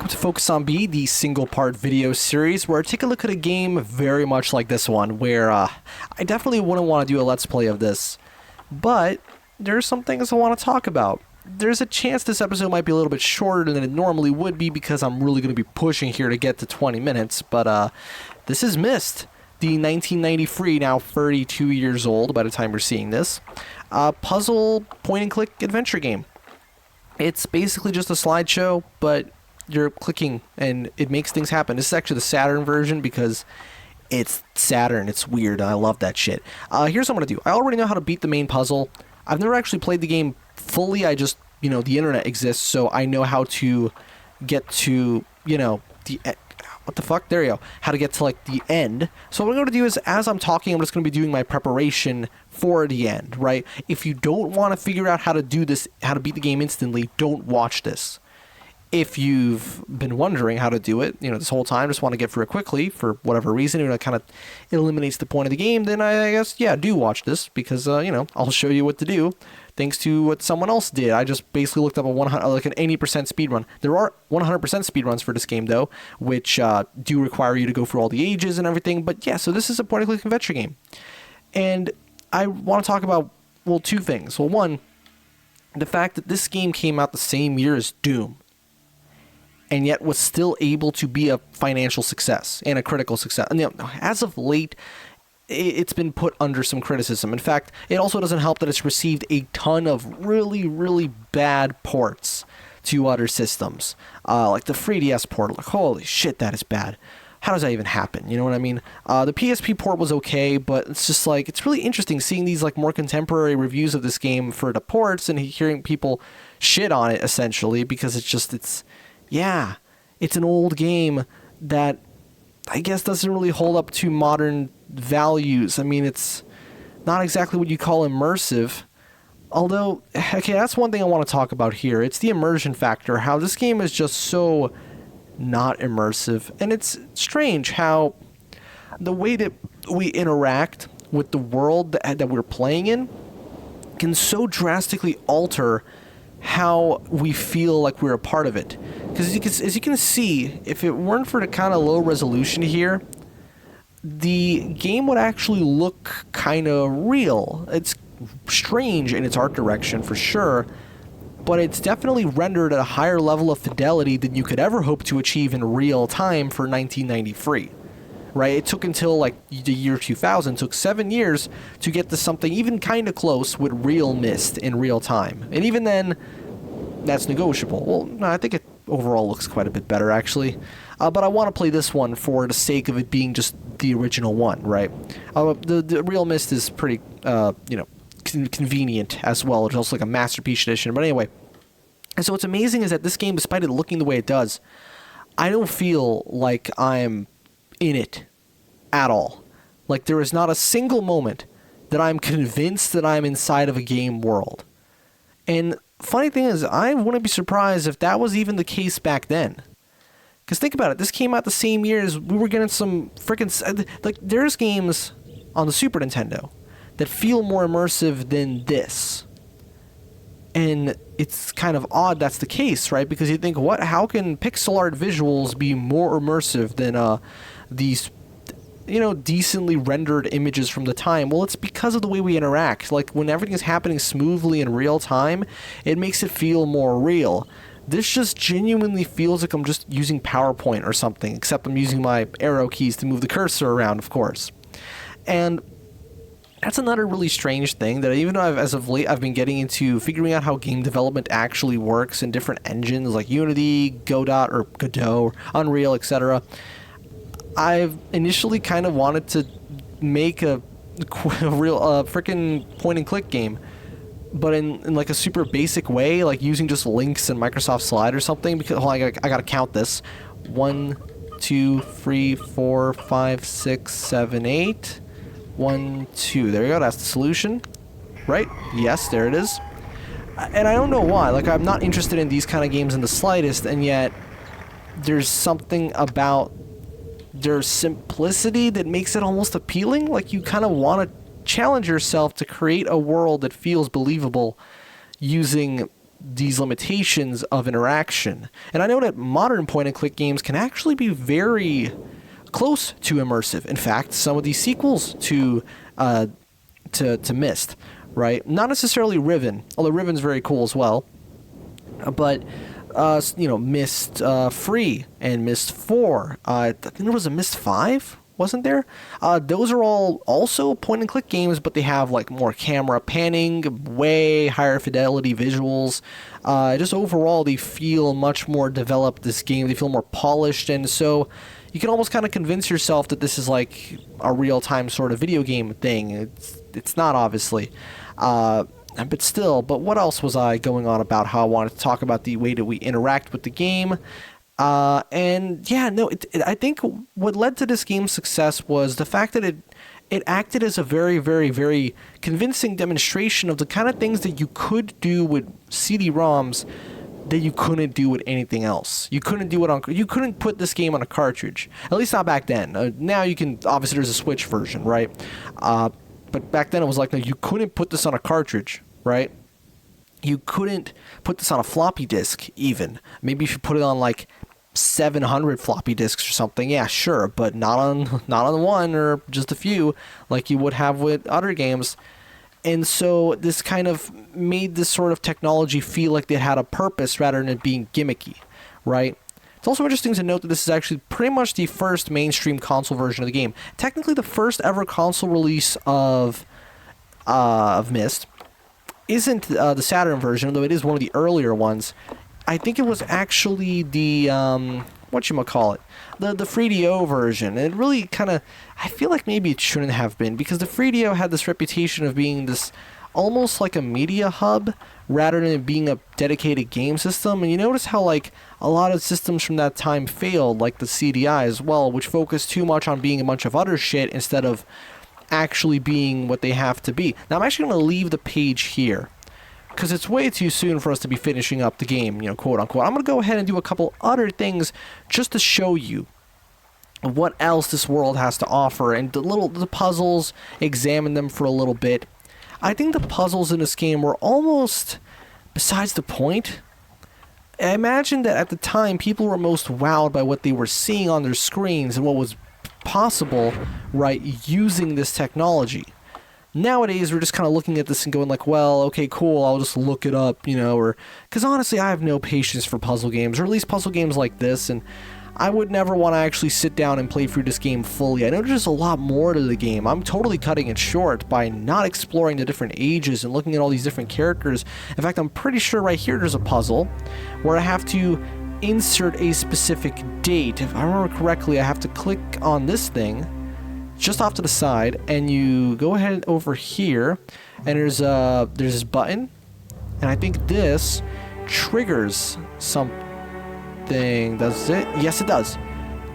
welcome to Focus on B, the single-part video series where I take a look at a game very much like this one, where I definitely wouldn't want to do a Let's Play of this, but there's some things I want to talk about. There's a chance this episode might be a little bit shorter than it normally would be because I'm really going to be pushing here to get to 20 minutes, but this is Myst, the 1993, now 32 years old by the time you're seeing this, puzzle point-and-click adventure game. It's basically just a slideshow, but you're clicking and it makes things happen. This is actually the Saturn version because it's Saturn. It's weird. I love that shit. Here's what I'm going to do. I already know how to beat the main puzzle. I've never actually played the game fully. I just, the internet exists, so I know how to get to, what the fuck? There you go. How to get to, the end. So what I'm going to do is, as I'm talking, I'm just going to be doing my preparation for the end, right? If you don't want to figure out how to do this, how to beat the game instantly, don't watch this. If you've been wondering how to do it, this whole time, just want to get through it quickly for whatever reason, it kind of eliminates the point of the game, then I guess, yeah, do watch this because, I'll show you what to do thanks to what someone else did. I just basically looked up an 80% speedrun. There are 100% speedruns for this game, though, which do require you to go through all the ages and everything. But yeah, so this is a point-and-click adventure game. And I want to talk about, two things. Well, one, the fact that this game came out the same year as Doom, and yet was still able to be a financial success and a critical success. And as of late, it's been put under some criticism. In fact, it also doesn't help that it's received a ton of really, really bad ports to other systems. Like the 3DS port, holy shit, that is bad. How does that even happen? You know what I mean? The PSP port was okay, but it's just it's really interesting seeing these more contemporary reviews of this game for the ports and hearing people shit on it, essentially, because it's an old game that I guess doesn't really hold up to modern values. I mean, it's not exactly what you call immersive. Although, okay, that's one thing I want to talk about here. It's the immersion factor, how this game is just so not immersive. And it's strange how the way that we interact with the world that we're playing in can so drastically alter how we feel like we're a part of it. Because as you can see, if it weren't for the kind of low resolution here, the game would actually look kind of real. It's strange in its art direction for sure, but it's definitely rendered at a higher level of fidelity than you could ever hope to achieve in real time for 1993. Right? It took until the year 2000, took 7 years to get to something even kind of close with real Myst in real time. And even then, that's negotiable. Well, no, I think it overall looks quite a bit better, actually. But I want to play this one for the sake of it being just the original one, right? The real Myst is pretty, convenient as well. It's also a Masterpiece Edition. But anyway, and so what's amazing is that this game, despite it looking the way it does, I don't feel like I'm in it at all. There is not a single moment that I'm convinced that I'm inside of a game world. And funny thing is, I wouldn't be surprised if that was even the case back then. Because think about it, this came out the same year as we were getting some freaking... there's games on the Super Nintendo that feel more immersive than this. And it's kind of odd that's the case, right? Because you think, how can pixel art visuals be more immersive than these, decently rendered images from the time? Well, it's because of the way we interact. When everything is happening smoothly in real time, it makes it feel more real. This just genuinely feels like I'm just using PowerPoint or something, except I'm using my arrow keys to move the cursor around, of course. And that's another really strange thing that even though as of late I've been getting into figuring out how game development actually works in different engines like Unity, Godot, Unreal, etc. I've initially kind of wanted to make a real freaking point-and-click game, but in a super basic way, using just links and Microsoft Slide or something, because I gotta count this. 1, 2, 3, 4, 5, 6, 7, 8... 1, 2. There you go. That's the solution. Right? Yes, there it is. And I don't know why. I'm not interested in these kind of games in the slightest, and yet there's something about their simplicity that makes it almost appealing. You kind of want to challenge yourself to create a world that feels believable using these limitations of interaction. And I know that modern point-and-click games can actually be very close to immersive. In fact, some of these sequels to Myst, right? Not necessarily Riven, although Riven's very cool as well. But Myst 3 and Myst 4. I think there was a Myst 5, wasn't there? Those are all also point-and-click games, but they have like more camera panning, way higher fidelity visuals. Just overall, they feel much more developed, this game. They feel more polished, and so you can almost kind of convince yourself that this is like a real-time sort of video game thing. It's not, obviously. But still, what else was I going on about how I wanted to talk about the way that we interact with the game? I think what led to this game's success was the fact that it acted as a very, very, very convincing demonstration of the kind of things that you could do with CD-ROMs that you couldn't do with anything else. You couldn't put this game on a cartridge. At least not back then. Now you can, obviously there's a Switch version, right? But back then it was like, no, you couldn't put this on a cartridge, right? You couldn't put this on a floppy disk, even. Maybe you should put it on like 700 floppy disks or something. Yeah, sure, but not on one or just a few like you would have with other games. And so this kind of made this sort of technology feel like it had a purpose rather than it being gimmicky, right? It's also interesting to note that this is actually pretty much the first mainstream console version of the game. Technically, the first ever console release of Myst isn't the Saturn version, although it is one of the earlier ones. I think it was actually the the 3DO version. And it really kind of, I feel like maybe it shouldn't have been, because the 3DO had this reputation of being this almost like a media hub rather than it being a dedicated game system. And you notice how like a lot of systems from that time failed, like the CDI as well, which focused too much on being a bunch of other shit instead of actually being what they have to be. Now I'm actually going to leave the page here because it's way too soon for us to be finishing up the game, quote unquote. I'm going to go ahead and do a couple other things just to show you what else this world has to offer, and the puzzles, examine them for a little bit. I think the puzzles in this game were almost besides the point. I imagine that at the time, people were most wowed by what they were seeing on their screens and what was possible, right, using this technology. Nowadays, we're just kind of looking at this and going like, well, okay, cool, I'll just look it up, or... Because honestly, I have no patience for puzzle games, or at least puzzle games like this, and I would never want to actually sit down and play through this game fully. I know there's a lot more to the game. I'm totally cutting it short by not exploring the different ages and looking at all these different characters. In fact, I'm pretty sure right here there's a puzzle where I have to insert a specific date. If I remember correctly, I have to click on this thing just off to the side, and you go ahead over here, and there's this button, and I think this triggers something. Does it? Yes, it does.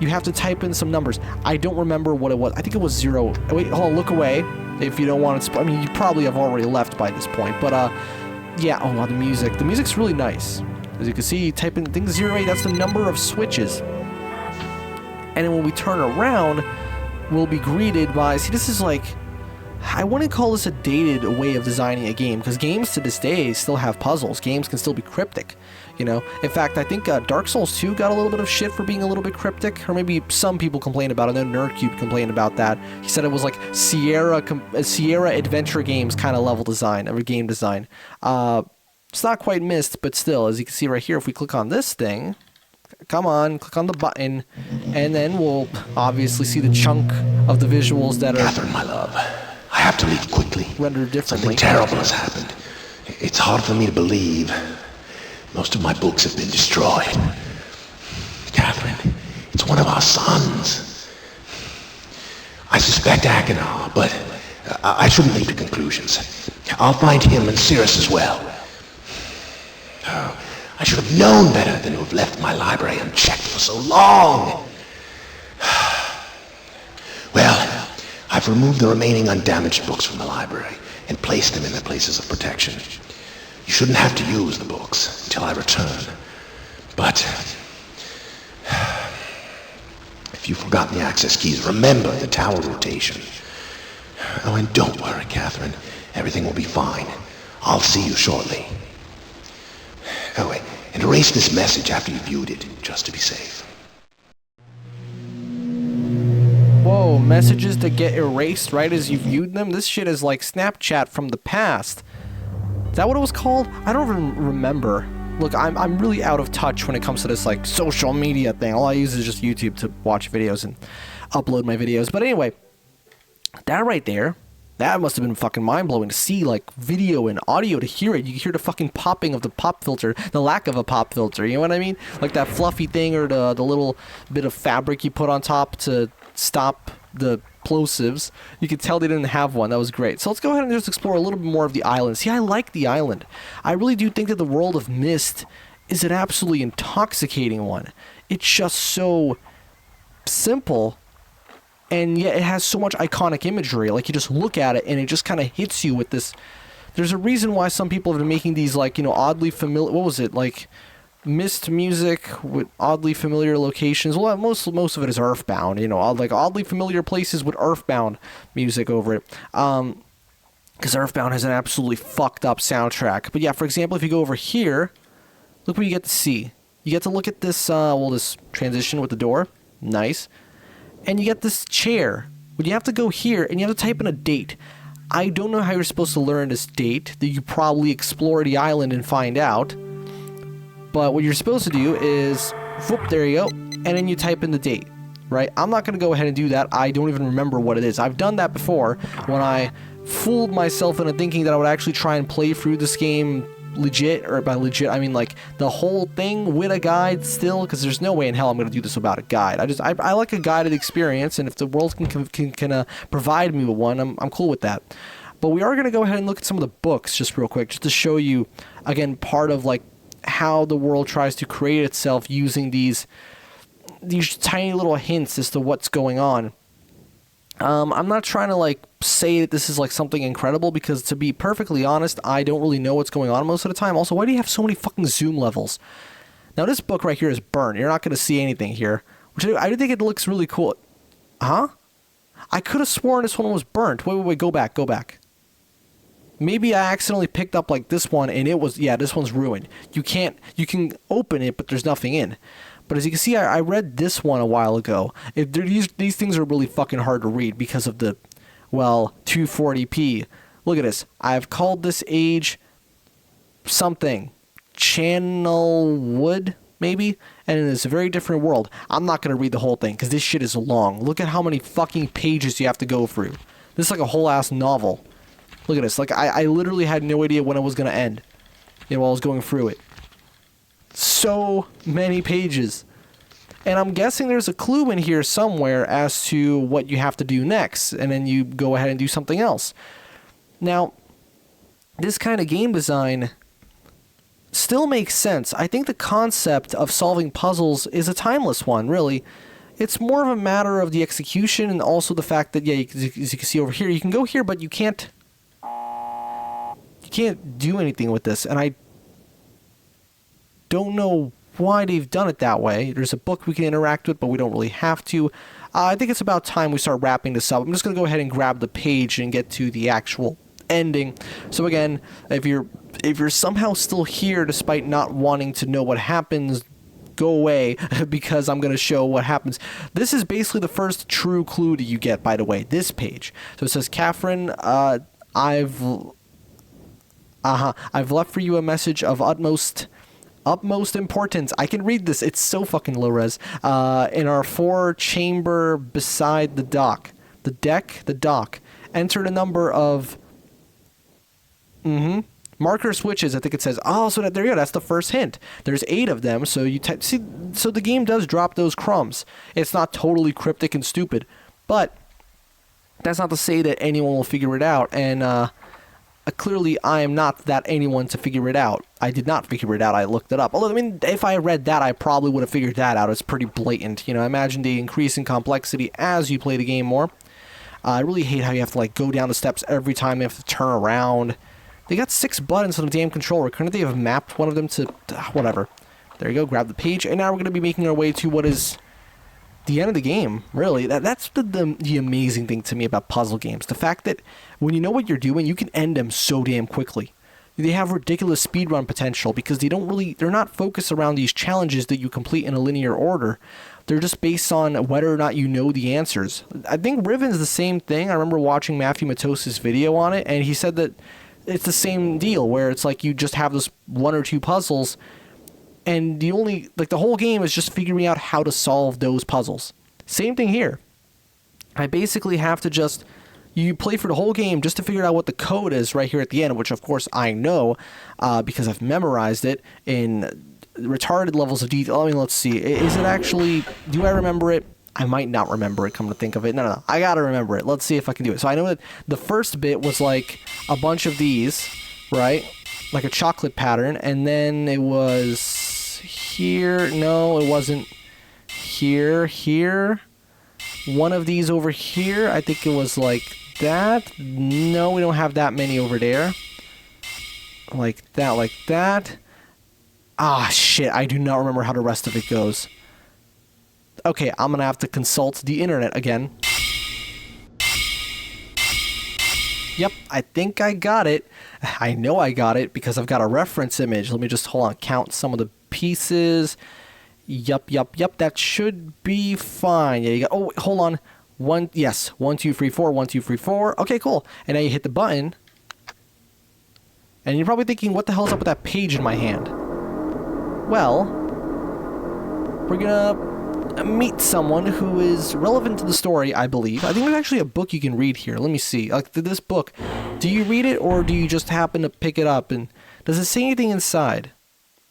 You have to type in some numbers. I don't remember what it was. I think it was 0. Wait, hold on, look away if you don't want to. I mean, you probably have already left by this point, but yeah. Oh wow, the music. The music's really nice. As you can see, you type in things 08. That's the number of switches. And then when we turn around, we'll be greeted by. See, this is like, I wouldn't call this a dated way of designing a game, because games to this day still have puzzles. Games can still be cryptic. In fact, I think Dark Souls 2 got a little bit of shit for being a little bit cryptic, or maybe some people complained about it. I know Nerdcube complained about that. He said it was like Sierra Adventure Games kind of level design, or game design. It's not quite Myst, but still, as you can see right here, if we click on this thing, come on, click on the button, and then we'll obviously see the chunk of the visuals that are... Catherine, my love, I have to leave quickly. Rendered differently. Something terrible has happened. It's hard for me to believe. Most of my books have been destroyed. Catherine, it's one of our sons. I suspect Achenar, but I shouldn't leap to conclusions. I'll find him and Cirrus as well. Oh, I should have known better than to have left my library unchecked for so long. Well, I've removed the remaining undamaged books from the library and placed them in their places of protection. You shouldn't have to use the books until I return. But if you've forgotten the access keys, remember the tower rotation. Oh, and don't worry, Catherine. Everything will be fine. I'll see you shortly. Oh, wait. And erase this message after you viewed it, just to be safe. Whoa, messages that get erased right as you viewed them? This shit is like Snapchat from the past. Is that what it was called? I don't even remember. Look, I'm really out of touch when it comes to this like social media thing. All I use is just YouTube to watch videos and upload my videos. But anyway, that right there, that must have been fucking mind-blowing to see, like, video and audio, to hear it. You can hear the fucking popping of the pop filter, the lack of a pop filter, you know what I mean? Like that fluffy thing or the little bit of fabric you put on top to stop the plosives. You could tell they didn't have one. That was great. So let's go ahead and just explore a little bit more of the island. See, I like the island. I really do think that the world of Myst is an absolutely intoxicating one. It's just so simple, and yet it has so much iconic imagery. Like, you just look at it and it just kind of hits you with this. There's a reason why some people have been making these, like, you know, oddly familiar, what was it, like Myst music with oddly familiar locations. Well, most of it is Earthbound, you know, like oddly familiar places with Earthbound music over it. Because Earthbound has an absolutely fucked up soundtrack. But yeah, for example, if you go over here, look what you get to see. You get to look at this, this transition with the door. Nice. And you get this chair. But you have to go here and you have to type in a date. I don't know how you're supposed to learn this date. That you probably explore the island and find out. But what you're supposed to do is, whoop, there you go, and then you type in the date, right? I'm not going to go ahead and do that. I don't even remember what it is. I've done that before when I fooled myself into thinking that I would actually try and play through this game legit, or by legit, I mean like the whole thing with a guide still, because there's no way in hell I'm going to do this without a guide. I like a guided experience, and if the world can provide me with one, I'm cool with that. But we are going to go ahead and look at some of the books just real quick, just to show you, again, part of like how the world tries to create itself using these tiny little hints as to what's going on. I'm not trying to like say that this is like something incredible, because to be perfectly honest, I don't really know what's going on most of the time. Also, why do you have so many fucking zoom levels? Now this book right here is burnt. You're not going to see anything here, which I do think it looks really cool. Huh? I could have sworn this one was burnt. Wait, go back. Maybe I accidentally picked up like this one and it was, yeah, this one's ruined. You can open it, but there's nothing in. But as you can see, I read this one a while ago. These things are really fucking hard to read because of the, well, 240p. Look at this. I've called this age something. Channel Wood, maybe? And it's a very different world. I'm not going to read the whole thing because this shit is long. Look at how many fucking pages you have to go through. This is like a whole ass novel. Look at this. Like, I literally had no idea when it was going to end, you know, while I was going through it. So many pages. And I'm guessing there's a clue in here somewhere as to what you have to do next, and then you go ahead and do something else. Now, this kind of game design still makes sense. I think the concept of solving puzzles is a timeless one, really. It's more of a matter of the execution, and also the fact that, yeah, as you can see over here, you can go here, but you can't do anything with this, and I don't know why they've done it that way. There's a book we can interact with, but we don't really have to. I think it's about time we start wrapping this up. I'm just going to go ahead and grab the page and get to the actual ending. So again, if you're somehow still here despite not wanting to know what happens, go away, because I'm going to show what happens. This is basically the first true clue that you get, by the way, this page. So it says, Catherine, I've left for you a message of utmost importance. I can read this. It's so fucking low res. In our 4-chamber beside the dock. The deck? The dock. Enter the number of... marker switches, I think it says. Oh, so there you go. That's the first hint. There's 8 of them, so you see, so the game does drop those crumbs. It's not totally cryptic and stupid, but that's not to say that anyone will figure it out, and clearly I am not that anyone to figure it out. I did not figure it out. I looked it up. Although, I mean, if I read that, I probably would have figured that out. It's pretty blatant. You know, imagine the increase in complexity as you play the game more. I really hate how you have to, like, go down the steps every time. You have to turn around. They got 6 buttons on the damn controller. Couldn't they have mapped one of them to... whatever. There you go. Grab the page. And now we're going to be making our way to what is the end of the game, really. That's the amazing thing to me about puzzle games. The fact that when you know what you're doing, you can end them so damn quickly. they have ridiculous speedrun potential because they're not focused around these challenges that you complete in a linear order. They're just based on whether or not you know the answers. I think Riven's the same thing. I remember watching Matthew Matos's video on it, and he said that it's the same deal, where it's like you just have this one or two puzzles, and the whole game is just figuring out how to solve those puzzles. Same thing here. I basically have to you play for the whole game just to figure out what the code is right here at the end, which of course I know because I've memorized it in retarded levels of detail. I mean, let's see. Is it actually... Do I remember it? I might not remember it, come to think of it. No. I gotta remember it. Let's see if I can do it. So I know that the first bit was like a bunch of these, right? Like a chocolate pattern. And then it was here. No, it wasn't here. Here. One of these over here. I think it was like that. No, we don't have that many over there. Like that, like that. Ah, shit, I do not remember how the rest of it goes. Okay, I'm gonna have to consult the internet again. Yep, I think I got it. I know I got it because I've got a reference image. Let me just, hold on, count some of the pieces. Yup, that should be fine. Yeah, you got, oh, hold on. 1, 2, 3, 4, 1, 2, 3, 4. Okay, cool. And now you hit the button. And you're probably thinking, what the hell's up with that page in my hand? Well, we're gonna meet someone who is relevant to the story, I believe. I think there's actually a book you can read here. Let me see. Like, this book, do you read it or do you just happen to pick it up? And does it say anything inside?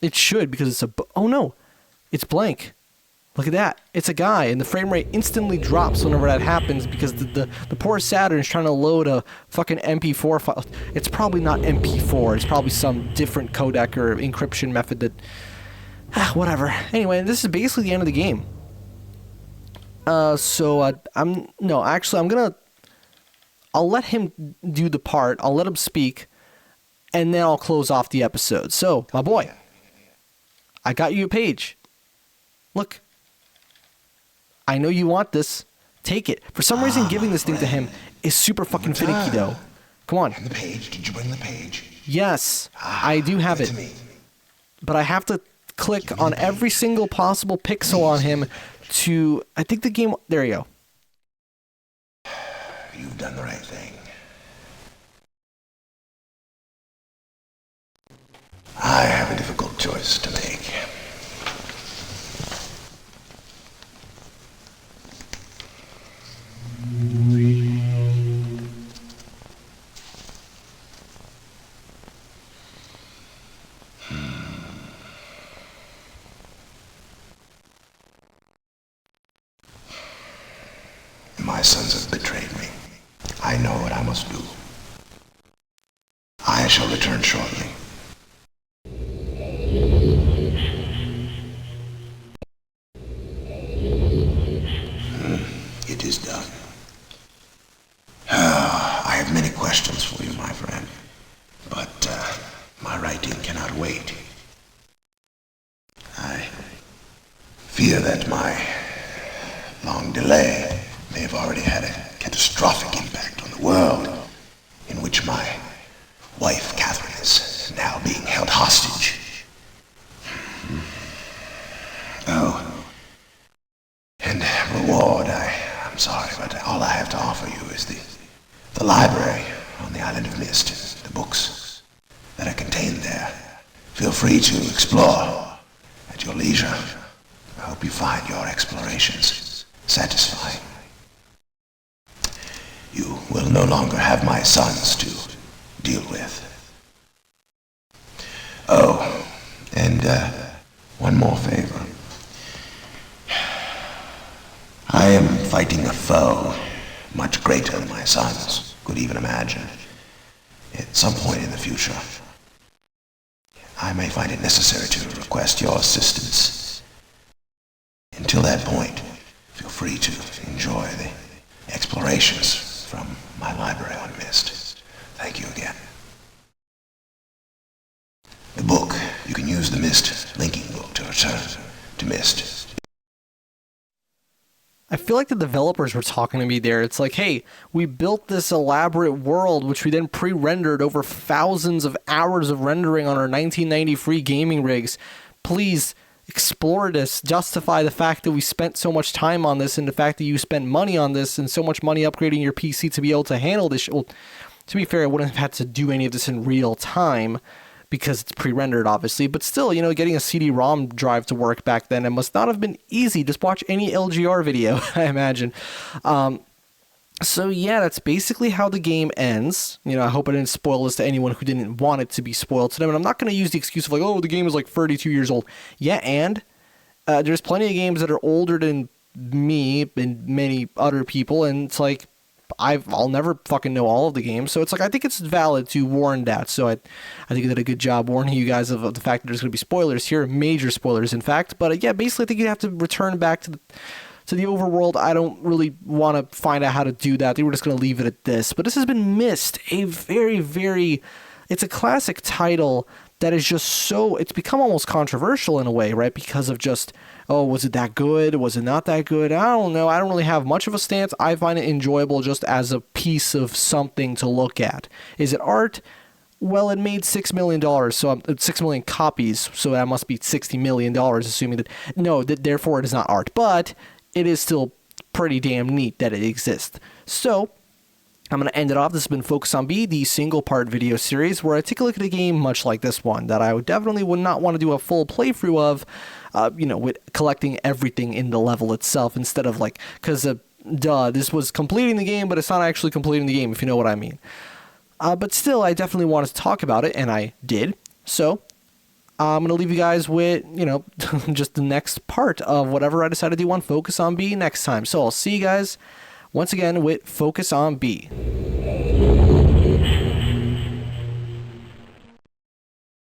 It should, because it's a book. Oh no, it's blank. Look at that. It's a guy, and the frame rate instantly drops whenever that happens because the poor Saturn is trying to load a fucking MP4 file. It's probably not MP4. It's probably some different codec or encryption method that... whatever. Anyway, this is basically the end of the game. I'll let him do the part. I'll let him speak, and then I'll close off the episode. So, my boy, I got you a page. Look. I know you want this. Take it. For some reason, giving this thing to him is super fucking finicky, though. Come on. And the page? Did you bring the page? Yes, I do have it. But I have to click on every single possible pixel on him to... I think the game... There you go. You've done the right thing. I have a difficult choice to make. My sons have betrayed me. I know what I must do. I shall return shortly. It is done. I have many questions for you, my friend, but my writing cannot wait. I fear that my long delay may have already had a catastrophic impact on the world in which my wife, Catherine, is now being held hostage. Oh, and reward, I'm sorry, but all I have to offer you is the library on the island of Myst, the books that are contained there. Feel free to explore at your leisure. I hope you find your explorations satisfying. You will no longer have my sons to deal with. Oh, and one more favor. I am fighting a foe much greater than my sons could even imagine. At some point in the future, I may find it necessary to request your assistance. Until that point, feel free to enjoy the explorations from my library on Myst. Thank you again. The book, you can use the Myst linking book to return to Myst. I feel like the developers were talking to me there. It's like, hey, we built this elaborate world, which we then pre-rendered over thousands of hours of rendering on our 1990 free gaming rigs. Please explore this, justify the fact that we spent so much time on this, and the fact that you spent money on this, and so much money upgrading your PC to be able to handle this. Well, to be fair, I wouldn't have had to do any of this in real time, because it's pre-rendered, obviously, but still, getting a CD-ROM drive to work back then, it must not have been easy. Just watch any LGR video, I imagine. So yeah, that's basically how the game ends. I hope I didn't spoil this to anyone who didn't want it to be spoiled to them, and I'm not going to use the excuse of like, oh, the game is like 32 years old. Yeah, and there's plenty of games that are older than me and many other people, and it's like, I'll never fucking know all of the games, so it's like I think it's valid to warn that. So I think I did a good job warning you guys of the fact that there's going to be spoilers here, major spoilers, in fact. But yeah, basically, I think you have to return back to the overworld. I don't really want to find out how to do that. They were just going to leave it at this. But this has been Myst, a very, very, it's a classic title that is just so, it's become almost controversial in a way, right? Because of just, oh, was it that good? Was it not that good? I don't know. I don't really have much of a stance. I find it enjoyable just as a piece of something to look at. Is it art? Well, it made $6 million, so 6 million copies, so that must be $60 million, assuming that, no, therefore it is not art. But it is still pretty damn neat that it exists. So I'm going to end it off. This has been Focus on B, the single-part video series where I take a look at a game much like this one that I would not want to do a full playthrough of, with collecting everything in the level itself instead of like, because, this was completing the game, but it's not actually completing the game, if you know what I mean. But still, I definitely wanted to talk about it, and I did. So I'm going to leave you guys with, just the next part of whatever I decide to do on Focus on B next time. So I'll see you guys once again with Focus on B.